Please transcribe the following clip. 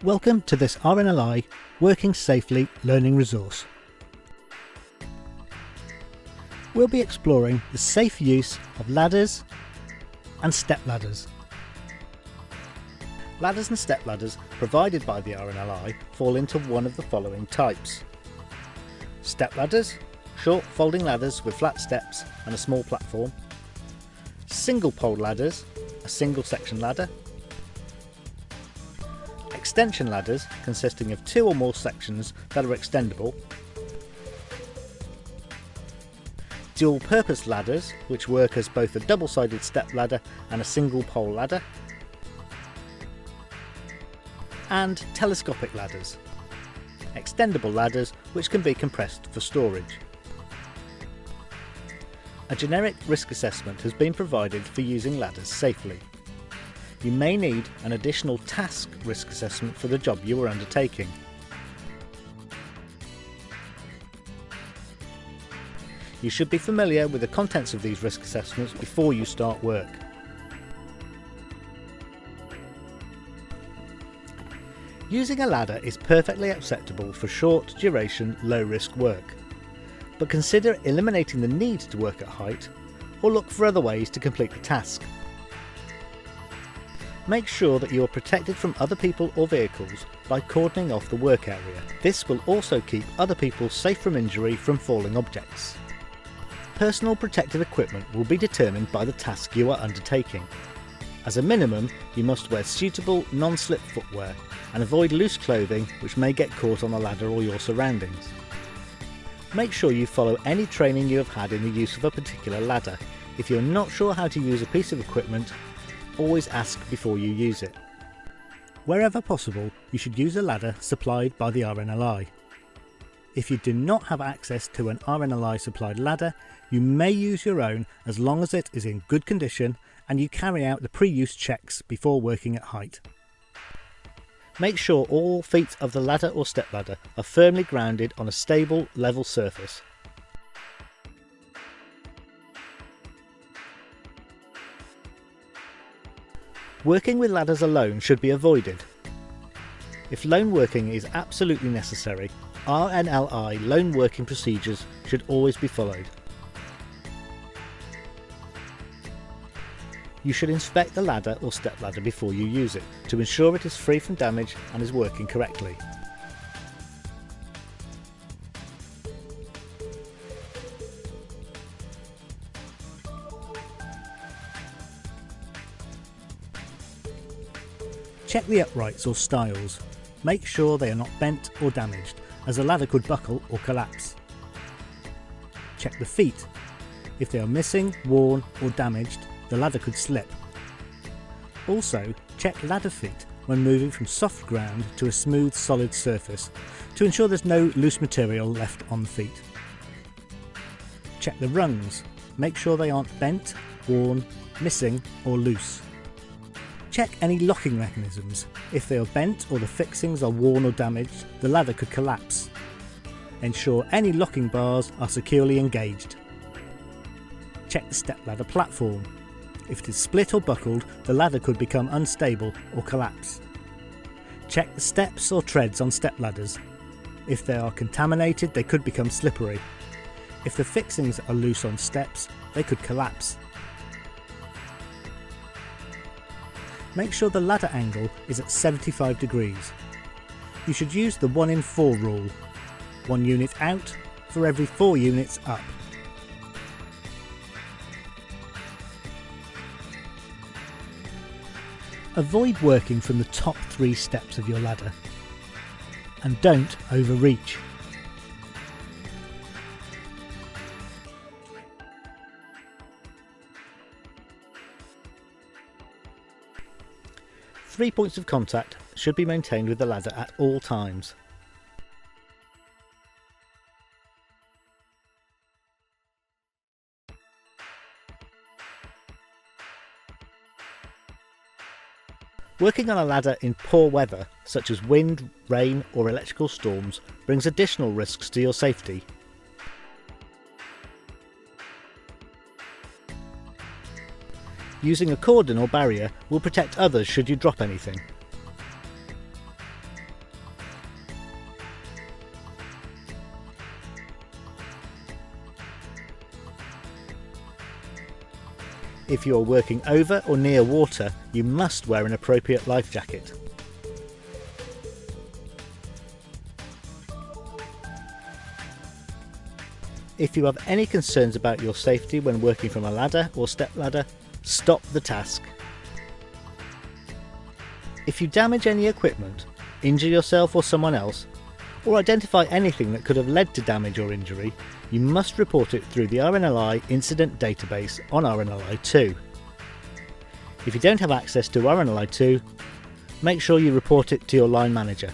Welcome to this RNLI Working Safely learning resource. We'll be exploring the safe use of ladders and step ladders. Ladders and step ladders provided by the RNLI fall into one of the following types. Step ladders, short folding ladders with flat steps and a small platform. Single pole ladders, a single section ladder. Extension ladders consisting of 2 or more sections that are extendable. Dual purpose ladders which work as both a double-sided step ladder and a single pole ladder. And telescopic ladders, extendable ladders which can be compressed for storage. A generic risk assessment has been provided for using ladders safely. You may need an additional task risk assessment for the job you are undertaking. You should be familiar with the contents of these risk assessments before you start work. Using a ladder is perfectly acceptable for short duration, low risk work, but consider eliminating the need to work at height or look for other ways to complete the task. Make sure that you are protected from other people or vehicles by cordoning off the work area. This will also keep other people safe from injury from falling objects. Personal protective equipment will be determined by the task you are undertaking. As a minimum, you must wear suitable non-slip footwear and avoid loose clothing which may get caught on the ladder or your surroundings. Make sure you follow any training you have had in the use of a particular ladder. If you're not sure how to use a piece of equipment, always ask before you use it. Wherever possible, you should use a ladder supplied by the RNLI. If you do not have access to an RNLI supplied ladder, you may use your own as long as it is in good condition and you carry out the pre-use checks before working at height. Make sure all feet of the ladder or step ladder are firmly grounded on a stable, level surface. Working with ladders alone should be avoided. If lone working is absolutely necessary, RNLI lone working procedures should always be followed. You should inspect the ladder or step ladder before you use it to ensure it is free from damage and is working correctly. Check the uprights or stiles. Make sure they are not bent or damaged, as the ladder could buckle or collapse. Check the feet. If they are missing, worn or damaged, the ladder could slip. Also, check ladder feet when moving from soft ground to a smooth, solid surface to ensure there's no loose material left on the feet. Check the rungs. Make sure they aren't bent, worn, missing or loose. Check any locking mechanisms. If they are bent or the fixings are worn or damaged, the ladder could collapse. Ensure any locking bars are securely engaged. Check the step ladder platform. If it is split or buckled, the ladder could become unstable or collapse. Check the steps or treads on step ladders. If they are contaminated, they could become slippery. If the fixings are loose on steps, they could collapse. Make sure the ladder angle is at 75 degrees. You should use the 1 in 4 rule, 1 unit out for every 4 units up. Avoid working from the top 3 steps of your ladder and don't overreach. Three points of contact should be maintained with the ladder at all times. Working on a ladder in poor weather, such as wind, rain or electrical storms, brings additional risks to your safety. Using a cordon or barrier will protect others should you drop anything. If you are working over or near water, you must wear an appropriate life jacket. If you have any concerns about your safety when working from a ladder or step ladder, stop the task. If you damage any equipment, injure yourself or someone else, or identify anything that could have led to damage or injury, you must report it through the RNLI incident database on RNLI 2. If you don't have access to RNLI 2, make sure you report it to your line manager.